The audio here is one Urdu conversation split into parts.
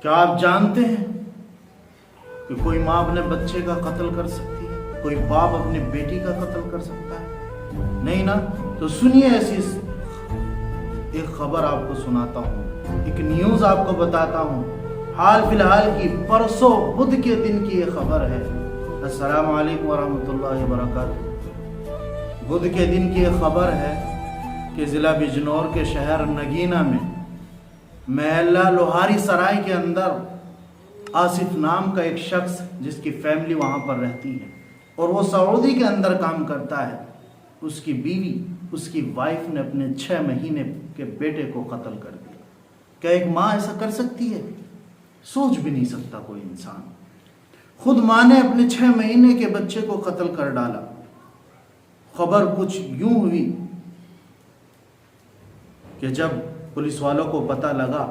کیا آپ جانتے ہیں کہ کوئی ماں اپنے بچے کا قتل کر سکتی ہے؟ کوئی باپ اپنی بیٹی کا قتل کر سکتا ہے؟ نہیں نا؟ تو سنیے ایسی ایک خبر آپ کو سناتا ہوں، ایک نیوز آپ کو بتاتا ہوں، حال فی الحال کی، پرسوں بدھ کے دن کی یہ خبر ہے۔ السلام علیکم ورحمۃ اللہ وبرکاتہ۔ بدھ کے دن کی یہ خبر ہے کہ ضلع بجنور کے شہر نگینہ میں محلہ لوہاری سرائے کے اندر آصف نام کا ایک شخص، جس کی فیملی وہاں پر رہتی ہے اور وہ سعودی کے اندر کام کرتا ہے، اس کی بیوی، اس کی وائف نے اپنے 6 مہینے کے بیٹے کو قتل کر دیا۔ کیا ایک ماں ایسا کر سکتی ہے؟ سوچ بھی نہیں سکتا کوئی انسان۔ خود ماں نے اپنے 6 مہینے کے بچے کو قتل کر ڈالا۔ خبر کچھ یوں ہوئی کہ جب پولیس والوں کو پتہ لگا،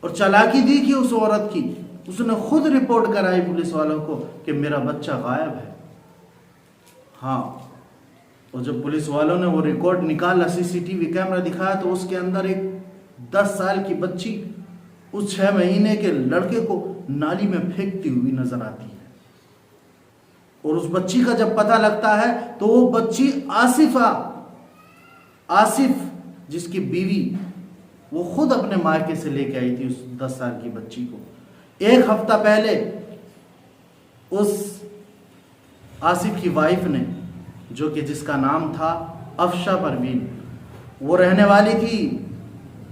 اور چالاکی دی کہ اس عورت کی، اس نے خود رپورٹ کرائی پولیس والوں کو کہ میرا بچہ غائب ہے۔ ہاں، اور جب پولیس والوں نے وہ ریکارڈ نکالا، CCTV کیمرہ دکھایا، تو اس کے اندر ایک 10 سال کی بچی اس 6 مہینے کے لڑکے کو نالی میں پھینکتی ہوئی نظر آتی ہے۔ اور اس بچی کا جب پتہ لگتا ہے تو وہ بچی آصف جس کی بیوی، وہ خود اپنے مائکے سے لے کے آئی تھی اس 10 سال کی بچی کو۔ 1 ہفتہ پہلے اس آصف کی وائف نے، جو کہ جس کا نام تھا افشا پروین، وہ رہنے والی تھی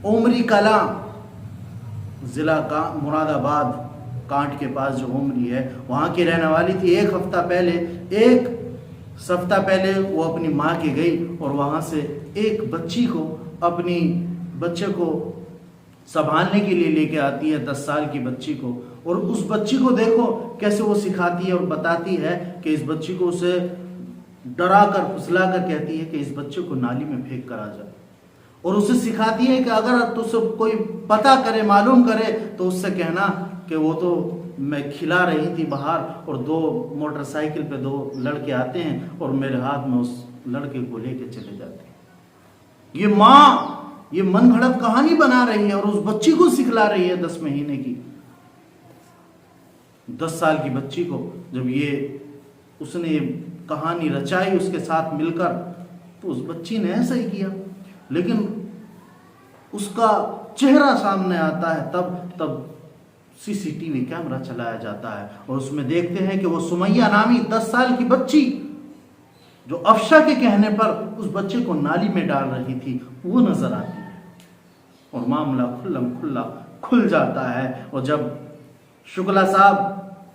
عمری کلاں، ضلع کا مراد آباد کانٹ کے پاس جو عمری ہے، وہاں کی رہنے والی تھی۔ 1 ہفتہ پہلے وہ اپنی ماں کے گئی اور وہاں سے ایک بچی کو، اپنی بچے کو سنبھالنے کے لیے لے کے آتی ہے، 10 سال کی بچی کو۔ اور اس بچی کو دیکھو کیسے وہ سکھاتی ہے اور بتاتی ہے کہ اس بچی کو، اسے ڈرا کر پھسلا کر کہتی ہے کہ اس بچے کو نالی میں پھینک کر آ جا، اور اسے سکھاتی ہے کہ اگر تجھے کوئی پتہ کرے، معلوم کرے، تو اس سے کہنا کہ وہ تو میں کھلا رہی تھی باہر، اور 2 موٹر سائیکل پہ 2 لڑکے آتے ہیں اور میرے ہاتھ میں اس لڑکے کو لے کے چلے جاتے ہیں۔ یہ ماں یہ من گھڑت کہانی بنا رہی ہے اور اس بچی کو سکھلا رہی ہے، 10 مہینے کی، 10 سال کی بچی کو۔ جب اس نے یہ کہانی رچائی اس کے ساتھ مل کر، تو اس بچی نے ایسا ہی کیا، لیکن اس کا چہرہ سامنے آتا ہے تب CCTV کیمرہ چلایا جاتا ہے، اور اس میں دیکھتے ہیں کہ وہ سمیہ نامی 10 سال کی بچی، جو افشا کے کہنے پر اس بچے کو نالی میں ڈال رہی تھی، وہ نظر آتی ہے، اور معاملہ کھلا کھل جاتا ہے۔ اور جب شکلا صاحب،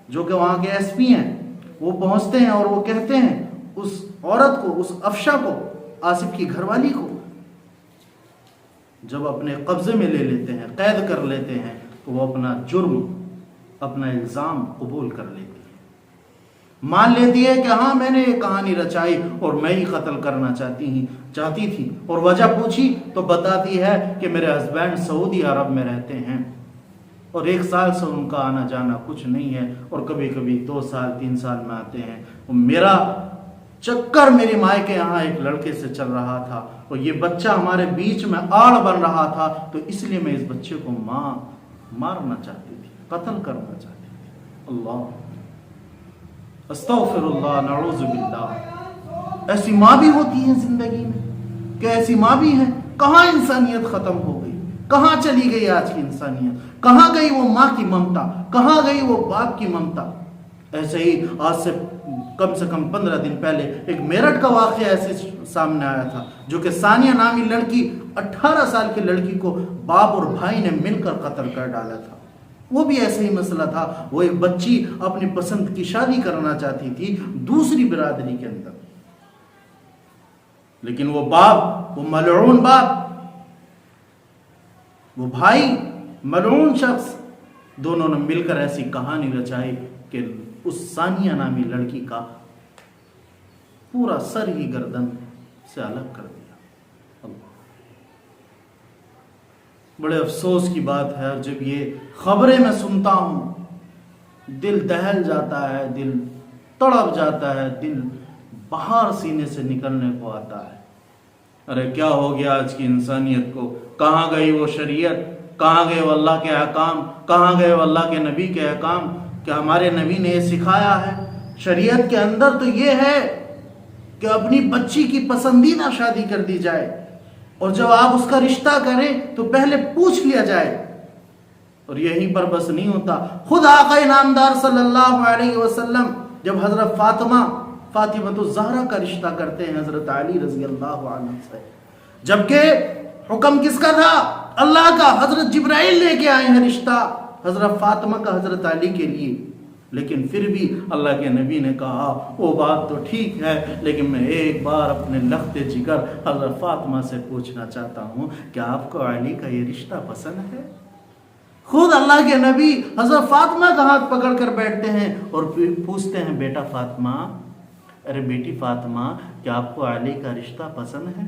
جو کہ وہاں کے SP ہیں، وہ پہنچتے ہیں اور وہ کہتے ہیں اس عورت کو، اس افشا کو، آصف کی گھر والی کو جب اپنے قبضے میں لے لیتے ہیں، قید کر لیتے ہیں، تو وہ اپنا جرم، اپنا الزام قبول کر لیتی ہے، مان لیتی ہے کہ ہاں میں نے یہ کہانی رچائی اور میں ہی قتل کرنا چاہتی تھی۔ اور وجہ پوچھی تو بتاتی ہے کہ میرے ہسبینڈ سعودی عرب میں رہتے ہیں اور 1 سال سے ان کا آنا جانا کچھ نہیں ہے، اور کبھی کبھی 2 سال 3 سال میں آتے ہیں، اور میرا چکر میری مائیں کے یہاں ایک لڑکے سے چل رہا تھا، اور یہ بچہ ہمارے بیچ میں آڑ بن رہا تھا، تو اس لیے میں اس بچے کو مارنا چاہتی تھی، قتل کرنا چاہتی تھی۔ اللہ، استغفر اللہ، نعوذ باللہ۔ ایسی ماں بھی ہوتی ہیں زندگی میں؟ کہ ایسی ماں بھی ہیں؟ کہاں انسانیت ختم ہو گئی؟ کہاں چلی گئی آج کی انسانیت؟ کہاں گئی وہ ماں کی ممتا؟ کہاں گئی وہ باپ کی ممتا؟ ایسے ہی آج سے کم سے کم 15 دن پہلے ایک میرٹھ کا واقعہ ایسے سامنے آیا تھا، جو کہ ثانیہ نامی لڑکی، 18 سال کی لڑکی کو باپ اور بھائی نے مل کر قتل کر ڈالا تھا۔ وہ بھی ایسا ہی مسئلہ تھا، وہ ایک بچی اپنی پسند کی شادی کرنا چاہتی تھی دوسری برادری کے اندر، لیکن وہ باپ، وہ ملعون باپ، وہ بھائی، ملعون شخص، دونوں نے مل کر ایسی کہانی رچائی کہ اس ثانیہ نامی لڑکی کا پورا سر ہی گردن سے الگ کر دیا۔ بڑے افسوس کی بات ہے، اور جب یہ خبریں میں سنتا ہوں، دل دہل جاتا ہے، دل تڑپ جاتا ہے، دل باہر سینے سے نکلنے کو آتا ہے۔ ارے کیا ہو گیا آج کی انسانیت کو؟ کہاں گئی وہ شریعت؟ کہاں گئے وہ اللہ کے احکام، کہاں گئے وہ اللہ کے نبی کے احکام؟ کیا ہمارے نبی نے یہ سکھایا ہے؟ شریعت کے اندر تو یہ ہے کہ اپنی بچی کی پسندیدہ شادی کر دی جائے، اور جب آپ اس کا رشتہ کریں تو پہلے پوچھ لیا جائے۔ اور یہیں پر بس نہیں ہوتا، خود آقا نامدار صلی اللہ علیہ وسلم جب حضرت فاطمہ الزہرا کا رشتہ کرتے ہیں حضرت علی رضی اللہ عنہ سے، جبکہ حکم کس کا تھا؟ اللہ کا۔ حضرت جبرائیل لے کے آئے ہیں رشتہ حضرت فاطمہ کا حضرت علی کے لیے، لیکن پھر بھی اللہ کے نبی نے کہا وہ بات تو ٹھیک ہے، لیکن میں ایک بار اپنے لخت جگر حضرت فاطمہ سے پوچھنا چاہتا ہوں، کیا آپ کو علی کا یہ رشتہ پسند ہے؟ خود اللہ کے نبی حضرت فاطمہ کا ہاتھ پکڑ کر بیٹھتے ہیں اور پوچھتے ہیں، بیٹا فاطمہ، ارے بیٹی فاطمہ، کیا آپ کو علی کا رشتہ پسند ہے؟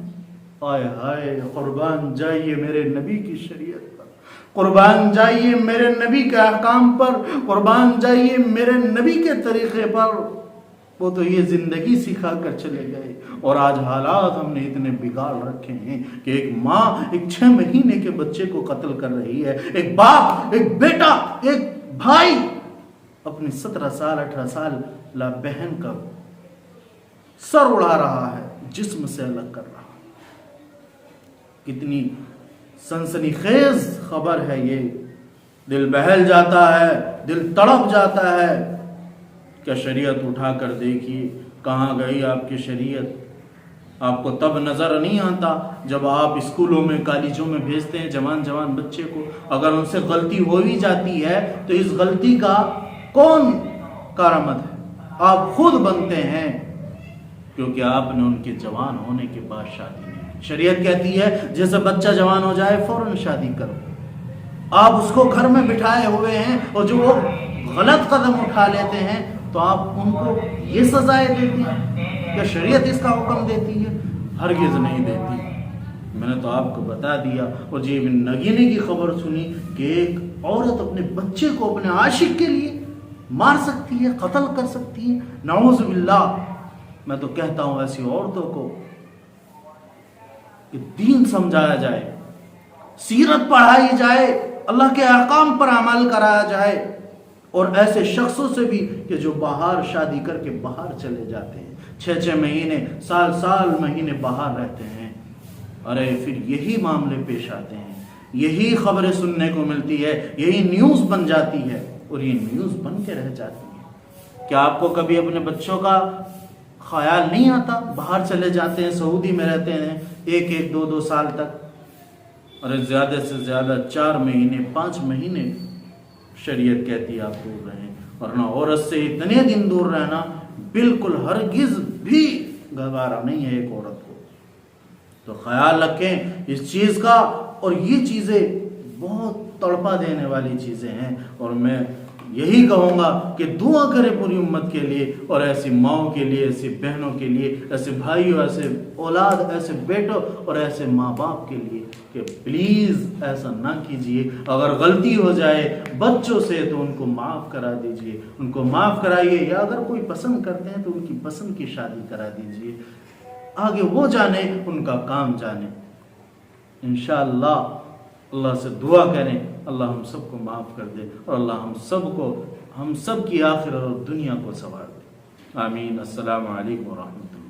آئے ہائے، قربان جائیے میرے نبی کی شریعت پر، قربان جائیے میرے نبی کے احکام پر، قربان جائیے میرے نبی کے طریقے پر۔ وہ تو یہ زندگی سکھا کر چلے گئے، اور آج حالات ہم نے اتنے بگاڑ رکھے ہیں کہ ایک ماں ایک 6 مہینے کے بچے کو قتل کر رہی ہے، ایک باپ، ایک بیٹا، ایک بھائی اپنی 17 سال 18 سال لا بہن کا سر اڑا رہا ہے، جسم سے الگ کر رہا ہے۔ کتنی سنسنی خیز خبر ہے یہ، دل بہل جاتا ہے، دل تڑپ جاتا ہے۔ کیا شریعت اٹھا کر دیکھیے، کہاں گئی آپ کی شریعت؟ آپ کو تب نظر نہیں آتا جب آپ اسکولوں میں کالجوں میں بھیجتے ہیں جوان بچے کو، اگر ان سے غلطی ہو بھی جاتی ہے تو اس غلطی کا کون کارآمد ہے؟ آپ خود بنتے ہیں، کیونکہ آپ نے ان کے جوان ہونے کے بعد شادی نہیں۔ شریعت کہتی ہے جیسے بچہ جوان ہو جائے فوراً شادی کرو۔ آپ اس کو گھر میں بٹھائے ہوئے ہیں، اور جو وہ غلط قدم اٹھا لیتے ہیں تو آپ ان کو یہ سزائیں دیتی ہیں؟ کیا شریعت اس کا حکم دیتی ہے؟ ہرگز نہیں دیتی۔ میں نے تو آپ کو بتا دیا۔ اور جی ابن نگینی کی خبر سنی کہ ایک عورت اپنے بچے کو اپنے عاشق کے لیے مار سکتی ہے، قتل کر سکتی ہے، نعوذ باللہ۔ میں تو کہتا ہوں ایسی عورتوں کو کہ دین سمجھایا جائے، سیرت پڑھائی جائے، اللہ کے احکام پر عمل کرایا جائے، اور ایسے شخصوں سے بھی کہ جو باہر شادی کر کے باہر چلے جاتے ہیں، 6 مہینے، سال مہینے باہر رہتے ہیں، ارے پھر یہی معاملے پیش آتے ہیں، یہی خبریں سننے کو ملتی ہے، یہی نیوز بن جاتی ہے، اور یہ نیوز بن کے رہ جاتی ہے۔ کیا آپ کو کبھی اپنے بچوں کا خیال نہیں آتا؟ باہر چلے جاتے ہیں، سعودی میں رہتے ہیں 1-2 سال تک، اور زیادہ سے زیادہ 4 مہینے 5 مہینے شریعت کہتی ہے آپ دور رہیں، ورنہ عورت سے اتنے دن دور رہنا بالکل ہرگز بھی گوارا نہیں ہے ایک عورت کو۔ تو خیال رکھیں اس چیز کا، اور یہ چیزیں بہت تڑپا دینے والی چیزیں ہیں، اور میں یہی کہوں گا کہ دعا کرے پوری امت کے لیے، اور ایسی ماؤں کے لیے، ایسی بہنوں کے لیے، ایسے بھائیوں، ایسے اولاد، ایسے بیٹوں اور ایسے ماں باپ کے لیے کہ پلیز ایسا نہ کیجیے۔ اگر غلطی ہو جائے بچوں سے تو ان کو معاف کرا دیجیے، ان کو معاف کرائیے، یا اگر کوئی پسند کرتے ہیں تو ان کی پسند کی شادی کرا دیجیے، آگے وہ جانے، ان کا کام جانے۔ انشاءاللہ اللہ سے دعا کریں اللہ ہم سب کو معاف کر دے، اور اللہ ہم سب کی آخرت اور دنیا کو سنوار دے۔ آمین۔ السلام علیکم ورحمۃ اللہ۔